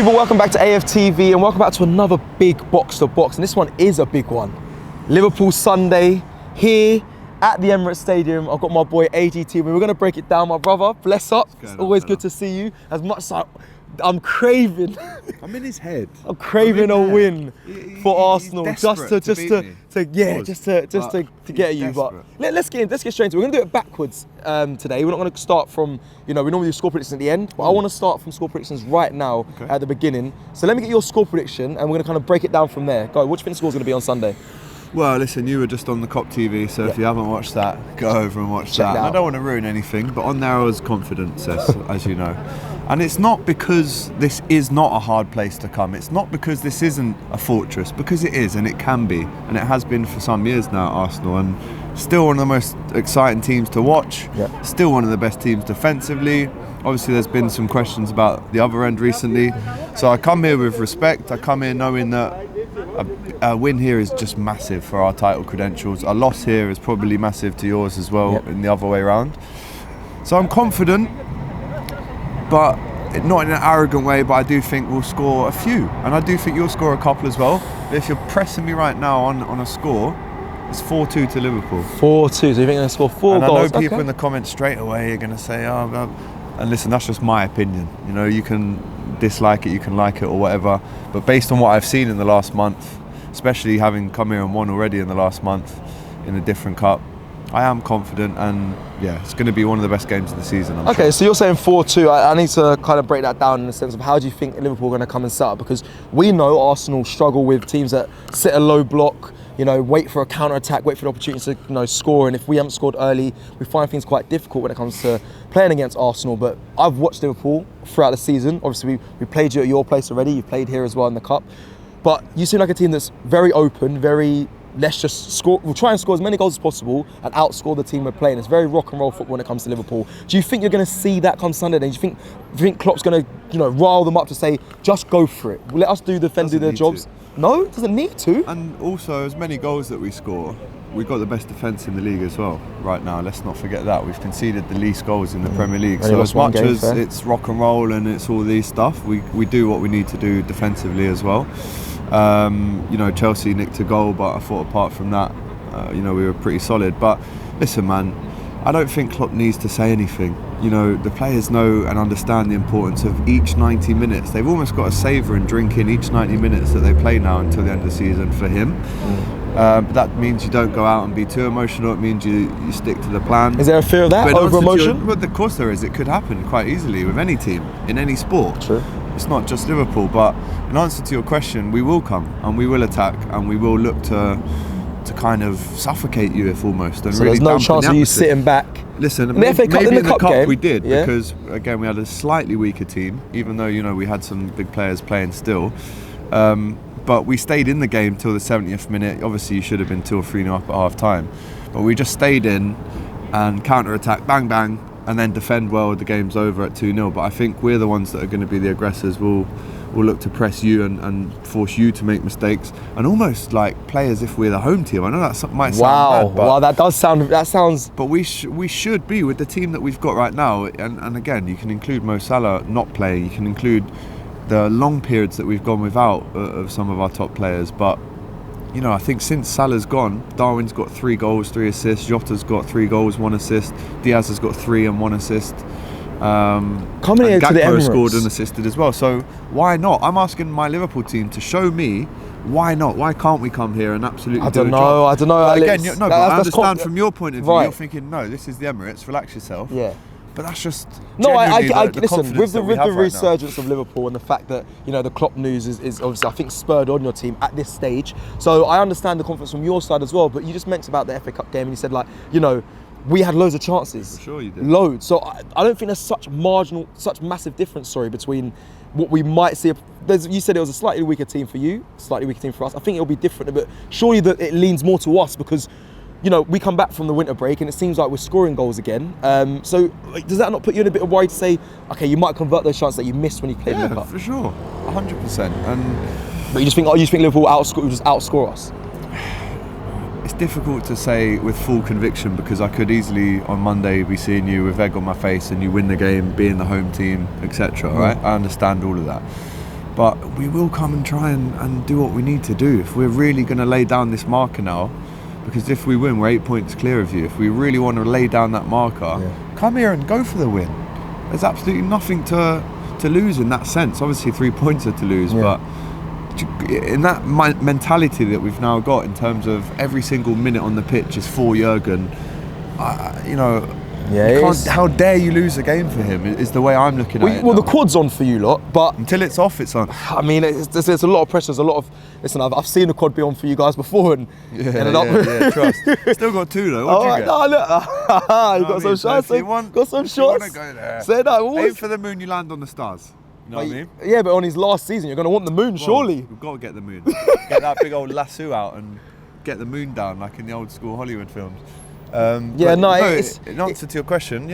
people, welcome back to AFTV and welcome back to another big box to box, and this one is a big one. Liverpool Sunday here at the Emirates Stadium. I've got my boy AGT and we're going to break it down. My brother, bless up. It's always good to see you. As much as I'm craving. I'm in his head. I'm craving a win for Arsenal, just to get you. But let's get straight into it. We're gonna do it backwards today. We're not gonna start from, we normally do score predictions at the end, but I want to start from score predictions right now at the beginning. So let me get your score prediction, and we're gonna kind of break it down from there. Go. What do you think the score's gonna be on Sunday? Well, listen, you were just on the COP TV, so if you haven't watched that, go over and watch that. I don't want to ruin anything, but on there I was confident, as you know. And it's not because this is not a hard place to come. It's not because this isn't a fortress, because it is, and it can be. And it has been for some years now, Arsenal. And still one of the most exciting teams to watch. Still one of the best teams defensively. Obviously, there's been some questions about the other end recently. So I come here with respect. I come here knowing that a win here is just massive for our title credentials. A loss here is probably massive to yours as well, in the other way around. So I'm confident, but not in an arrogant way, but I do think we'll score a few. And I do think you'll score a couple as well. But if you're pressing me right now on a score, it's 4-2 to Liverpool. 4-2, so you think they're going to score four goals? I know people in the comments straight away are going to say, and listen, that's just my opinion. You can dislike it, you can like it or whatever. But based on what I've seen in the last month, especially having come here and won already in the last month in a different cup, I am confident, and it's going to be one of the best games of the season. I'm sure. So you're saying 4-2. I need to kind of break that down in the sense of how do you think Liverpool are going to come and set up? Because we know Arsenal struggle with teams that sit a low block, wait for a counter-attack, wait for the opportunity to score, and if we haven't scored early, we find things quite difficult when it comes to playing against Arsenal. But I've watched Liverpool throughout the season. Obviously, we played you at your place already. You've played here as well in the Cup. But you seem like a team that's very open, let's just score. We'll try and score as many goals as possible and outscore the team we're playing. It's very rock and roll football when it comes to Liverpool. Do you think you're going to see that come Sunday? Then do you think Klopp's going to, rile them up to say, just go for it? Let us do their jobs. No, it doesn't need to. And also, as many goals that we score, we've got the best defence in the league as well right now. Let's not forget that. We've conceded the least goals in the Premier League. So as much as it's rock and roll and it's all these stuff, we do what we need to do defensively as well. Chelsea nicked a goal, but I thought apart from that, we were pretty solid. But listen, man, I don't think Klopp needs to say anything. The players know and understand the importance of each 90 minutes. They've almost got to savour and drink in each 90 minutes that they play now until the end of the season for him. But that means you don't go out and be too emotional. It means you stick to the plan. Is there a fear of that, over emotion? Well, of course there is. It could happen quite easily with any team, in any sport. True. It's not just Liverpool, but in answer to your question, we will come and we will attack and we will look to kind of suffocate you, if almost. And so really there's no chance of you sitting back. Listen, in the FA Cup, maybe in the Cup game, we did, because again we had a slightly weaker team, even though we had some big players playing still. But we stayed in the game till the 70th minute. Obviously, you should have been 2 or 3-0 up at half time, but we just stayed in and counter-attack, bang bang, and then defend well. The game's over at 2-0. But I think we're the ones that are going to be the aggressors. We'll look to press you and force you to make mistakes, and almost like play as if we're the home team. I know that might sound bad, but that sounds. But we should be with the team that we've got right now. And again, you can include Mo Salah not playing. You can include the long periods that we've gone without of some of our top players. But I think since Salah's gone, Darwin's got 3 goals, 3 assists. Jota's got 3 goals, 1 assist. Diaz has got 3 and 1 assist. Coming here to the Emirates, scored and assisted as well. So why not? I'm asking my Liverpool team to show me why not. Why can't we come here and absolutely do a job? I don't know. But Alex, again, but I understand from your point of view. You're thinking, no, this is the Emirates. Relax yourself. Yeah. But that's just listen, with the resurgence of Liverpool and the fact that the Klopp news is obviously, I think, spurred on your team at this stage. So I understand the confidence from your side as well. But you just mentioned about the FA Cup game and you said we had loads of chances. For sure you did. Loads. So I don't think there's such massive difference, between what we might see. You said it was a slightly weaker team for you, slightly weaker team for us. I think it'll be different, but surely that it leans more to us because we come back from the winter break and it seems like we're scoring goals again. So does that not put you in a bit of worry to say, okay, you might convert those chances that you missed when you played in the Cup? For sure, 100%. But you just think Liverpool will just outscore us? It's difficult to say with full conviction because I could easily on Monday be seeing you with egg on my face and you win the game, being the home team, etc. Right? I understand all of that. But we will come and try and do what we need to do if we're really going to lay down this marker now. Because if we win, we're 8 points clear of you. If we really want to lay down that marker, come here and go for the win. There's absolutely nothing to lose in that sense. Obviously 3 points are to lose, but in that mentality that we've now got in terms of every single minute on the pitch is for Jurgen, how dare you lose a game for him is the way I'm looking at it. Well, the quad's on for you lot, but until it's off, it's on. I mean, there's a lot of pressure. There's a lot of. Listen, I've seen the quad be on for you guys before, and ended up. Trust. Still got 2 though. What'd you get? No, look, you got some shots. Got some shots. You want to go there? Say that. Aim for the moon, you land on the stars. You know what I mean? Yeah, but on his last season, you're going to want the moon, surely. We've got to get the moon. Get that big old lasso out and get the moon down, like in the old school Hollywood films. In answer to your question,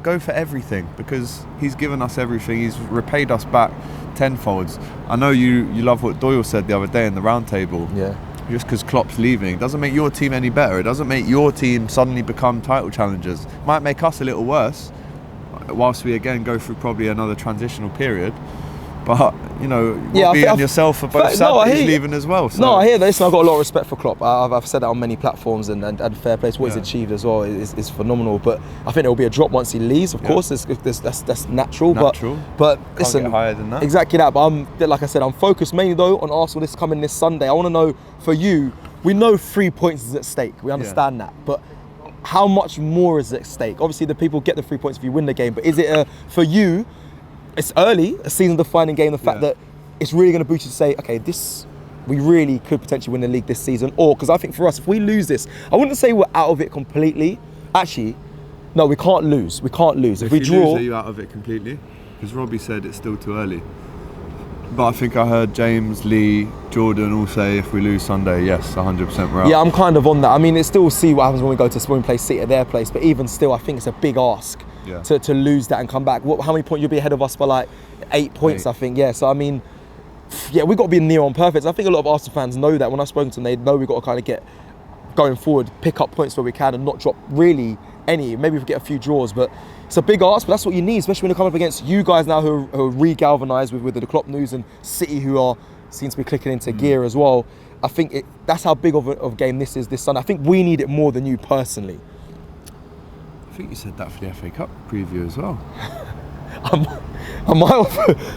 go for everything because he's given us everything. He's repaid us back tenfolds. I know you love what Doyle said the other day in the round table. Yeah. Just because Klopp's leaving doesn't make your team any better. It doesn't make your team suddenly become title challengers. Might make us a little worse whilst we again go through probably another transitional period. But, be on yourself for both sides. He's leaving as well. So. No, I hear this, and I've got a lot of respect for Klopp. I've said that on many platforms, and fair play to what he's achieved as well is phenomenal. But I think there will be a drop once he leaves. Of course, that's natural. But listen, get higher than that. Exactly that. But like I said, I'm focused mainly though on Arsenal coming this Sunday. I want to know for you. We know 3 points is at stake. We understand that, but how much more is at stake? Obviously, the people get the 3 points if you win the game. But is it for you? It's early, a season-defining game. The fact that it's really going to boost you to say, okay, we really could potentially win the league this season. Or, because I think for us, if we lose this, I wouldn't say we're out of it completely. Actually, no, we can't lose. We can't lose. If we draw, lose, are you out of it completely? Because Robbie said it's still too early. But I think I heard James, Lee, Jordan all say if we lose Sunday, yes, 100% we're out. Yeah, I'm kind of on that. I mean, it's still see what happens when we play City at their place. But even still, I think it's a big ask. To lose that and come back. How many points? You'll be ahead of us by like 8 points, I think. Yeah, so I mean, we've got to be near on perfect. I think a lot of Arsenal fans know that. When I've spoken to them, they know we've got to kind of get going forward, pick up points where we can and not drop really any. Maybe we get a few draws, but it's a big ask, but that's what you need, especially when you come up against you guys now who are re-galvanised with the Klopp news and City who seem to be clicking into gear as well. I think that's how big of a game this is this Sunday. I think we need it more than you personally. I think you said that for the FA Cup preview as well.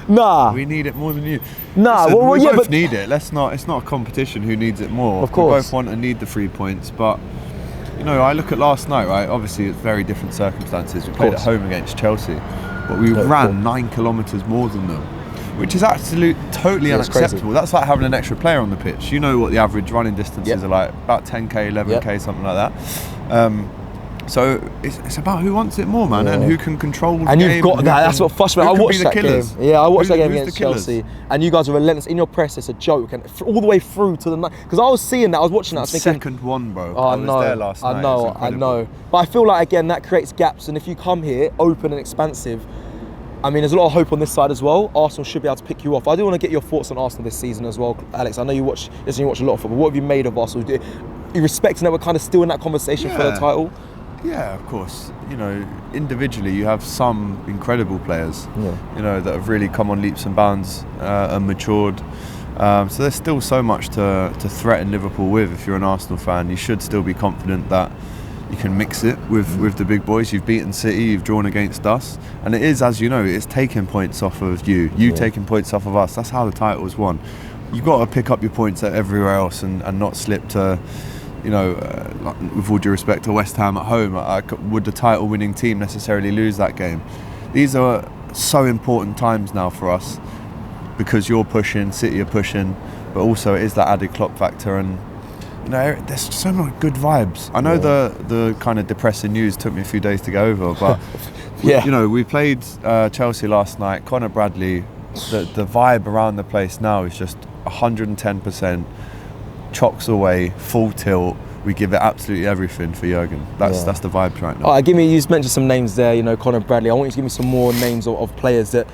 Nah. We need it more than you. Nah. Listen, we both need it. It's not a competition who needs it more. Of course. We both want and need the 3 points. But, I look at last night, right? Obviously, it's very different circumstances. We played at home against Chelsea. But we ran 9 kilometres more than them, which is totally unacceptable. Crazy. That's like having an extra player on the pitch. You know what the average running distances are like. About 10k, 11k, something like that. So it's about who wants it more, man, and who can control the game. And you've got that. That's what frustrates me. I watched that game. Yeah, I watched that game against Chelsea. And you guys are relentless. In your press, it's a joke. And all the way through to the night. Because I was seeing that. I was watching that. I was thinking, second one, bro. I was there last night. I know. But I feel like, again, that creates gaps. And if you come here open and expansive, I mean, there's a lot of hope on this side as well. Arsenal should be able to pick you off. I do want to get your thoughts on Arsenal this season as well, Alex. I know you watch a lot of football. What have you made of Arsenal? You respecting that we're kind of still in that conversation for the title? Yeah, of course. Individually, you have some incredible players, that have really come on leaps and bounds and matured. So there's still so much to threaten Liverpool with. If you're an Arsenal fan, you should still be confident that you can mix it with the big boys. You've beaten City, you've drawn against us. And it is, as you know, it's taking points off of you taking points off of us. That's how the title's won. You've got to pick up your points everywhere else and not slip to... with all due respect to West Ham at home, would the title-winning team necessarily lose that game? These are so important times now for us because you're pushing, City are pushing, but also it is that added Klopp factor, and there's so much good vibes. I know the kind of depressing news took me a few days to go over, but we played Chelsea last night. Conor Bradley, the vibe around the place now is just 110%. Chocks away, full tilt. We give it absolutely everything for Jurgen. That's the vibe right now. All right, you mentioned some names there. Conor Bradley. I want you to give me some more names of players that,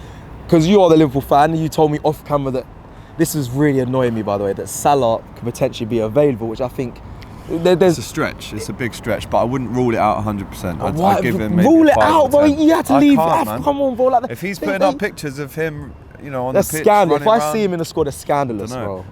because you are the Liverpool fan, you told me off camera that this is really annoying me. By the way, that Salah could potentially be available, which I think it's a stretch. It's a big stretch, but I wouldn't rule it out 100%. I'd give him maybe rule it out, bro. You had to leave. Come on, bro. If he's putting up pictures of him, on That's the pitch. scandalous. If I around. see him in the squad, it's scandalous, bro.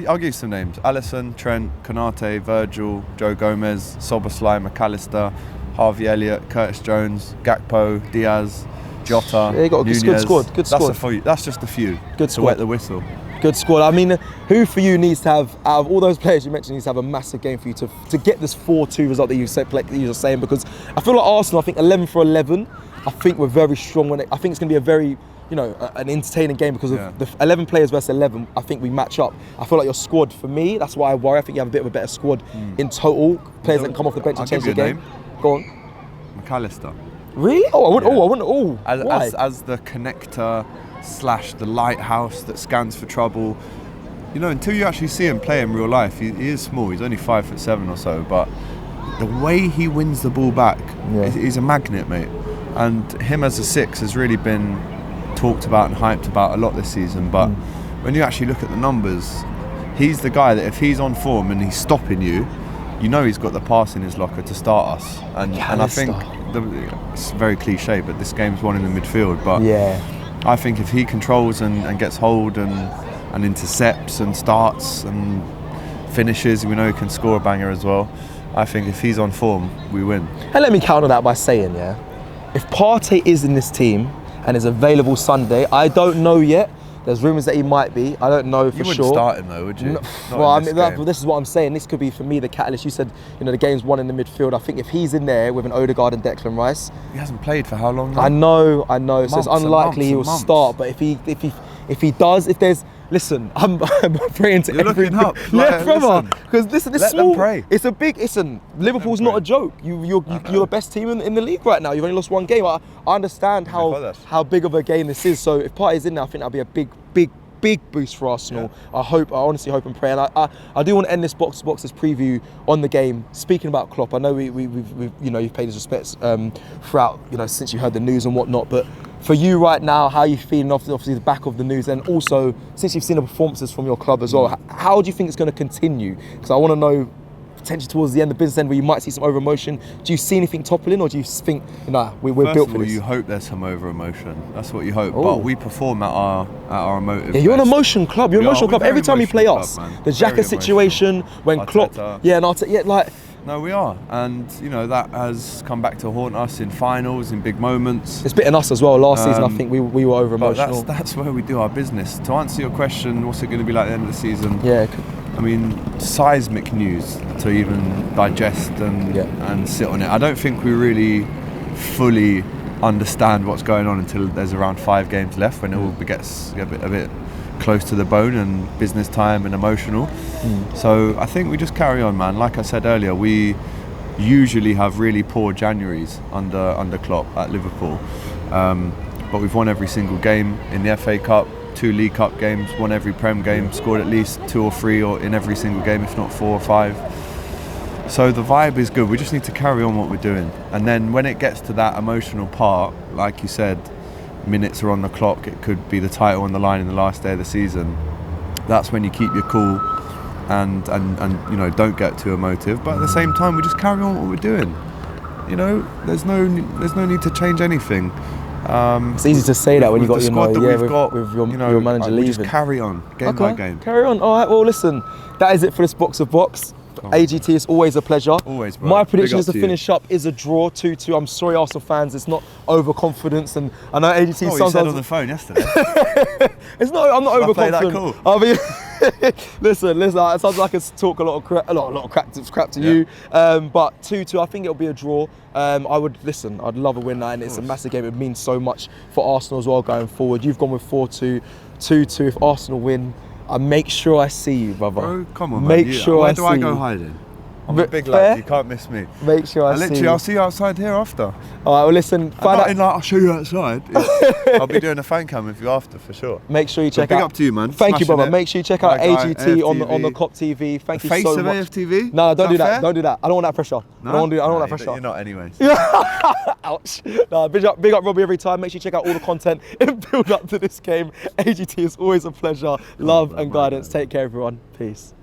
I'll give you some names: Alisson, Trent, Konate, Virgil, Joe Gomez, Soboslai, McAllister, Harvey Elliott, Curtis Jones, Gakpo, Diaz, Jota. Yeah, you got a Nunez. good squad. Good squad. That's just a few. Good to squad. wet the whistle. Good squad. I mean, who for you needs to have, out of all those players you mentioned, needs to have a massive game for you to get this 4-2 result that you're saying? Because I feel like Arsenal, I think 11 for 11, I think we're very strong. I think it's going to be a very, an entertaining game because of the 11 players versus 11. I think we match up. I feel like your squad, for me, that's why I worry. I think you have a bit of a better squad in total. Players that can come off the bench and change the game. Go on. McAllister. Really? I wouldn't. Why? As the connector / the lighthouse that scans for trouble. Until you actually see him play in real life, he is small. He's only 5'7" or so, but the way he wins the ball back, he's a magnet, mate. And him as a 6 has really been talked about and hyped about a lot this season. But when you actually look at the numbers, he's the guy that if he's on form and he's stopping you, he's got the pass in his locker to start us. And I think it's very cliche, but this game's won in the midfield. But I think if he controls and gets hold and intercepts and starts and finishes, we know he can score a banger as well. I think if he's on form, we win. And let me counter that by saying, if Partey is in this team and is available Sunday, I don't know yet. There's rumours that he might be. I don't know for sure. You wouldn't start him though, would you? This is what I'm saying. This could be for me the catalyst. You said, the game's won in the midfield. I think if he's in there with an Odegaard and Declan Rice, he hasn't played for how long now? I know. So it's unlikely he will start. But if he does, listen, I'm praying to every. Looking up, brother. Because this let small. Them pray. It's a big. Listen, Liverpool's not a joke. You're the best team in the league right now. You've only lost one game. I understand how big of a game this is. So if Partey's in there, I think that'll be a big boost for Arsenal. I honestly hope and pray. And I do want to end this box to boxes preview on the game. Speaking about Klopp, I know we've you've paid his respects throughout since you heard the news and whatnot. But for you right now, how are you feeling obviously the back of the news, and also since you've seen the performances from your club as well, how do you think it's going to continue? Because I want to know potentially towards the end, the business end, where you might see some over emotion. Do you see anything toppling, or do you think we're built for this? You hope there's some over emotion. That's what you hope. But we perform at our emotive. Yeah, you're an emotion club. You're an emotional club. Every time you play us, man. the Xhaka situation when Arteta. Klopp, No, we are, and that has come back to haunt us in finals, in big moments. It's bitten us as well. Last season, I think we were over emotional. That's where we do our business. To answer your question, what's it going to be like at the end of the season? Yeah. I mean, seismic news to even digest and sit on it. I don't think we really fully understand what's going on until there's around 5 games left, when it all gets a bit close to the bone and business time and emotional. So I think we just carry on, man. Like I said earlier, we usually have really poor Januaries under Klopp at Liverpool, but we've won every single game in the FA Cup, 2 League Cup games, won every Prem game, scored at least 2 or 3 or in every single game, if not 4 or 5. So the vibe is good. We just need to carry on what we're doing, and then when it gets to that emotional part, like you said, minutes are on the clock, it could be the title on the line in the last day of the season. That's when you keep your cool and don't get too emotive, but at the same time we just carry on what we're doing. There's no need to change anything. It's easy to say that when you got with your manager leaving. We just carry on game by game. Carry on. All right. Well, listen, that is it for this box of box. AGT, it's always a pleasure. Always, bro. My prediction is to finish up is a draw, 2-2. I'm sorry, Arsenal fans, it's not overconfidence, and I know AGT sometimes. You said on the phone yesterday. It's not. I'm not overconfident. Cool? I mean, listen. It sounds like I talk a lot of crap to you. But 2-2, I think it'll be a draw. I'd love a win now, and it's a massive game. It means so much for Arsenal as well going forward. You've gone with 4-2, 2-2. If Arsenal win, I make sure I see you, brother. Bro, come on, man. Where do I go hiding? I'm a big lad, you can't miss me. Make sure I see you. I'll see you outside here after. All right, well listen, I'll show you outside. I'll be doing a fan cam with you after, for sure. Make sure you check out. Big up to you, man. Thank you, brother. Make sure you check out AGT on the Cop TV. Thank you so much. Face of AFTV? No, don't do that. Don't do that. I don't want that pressure. No? I don't want that pressure. You're not anyways. Ouch. No, big up Robbie every time. Make sure you check out all the content in build up to this game. AGT is always a pleasure. Love and guidance. Take care, everyone. Peace.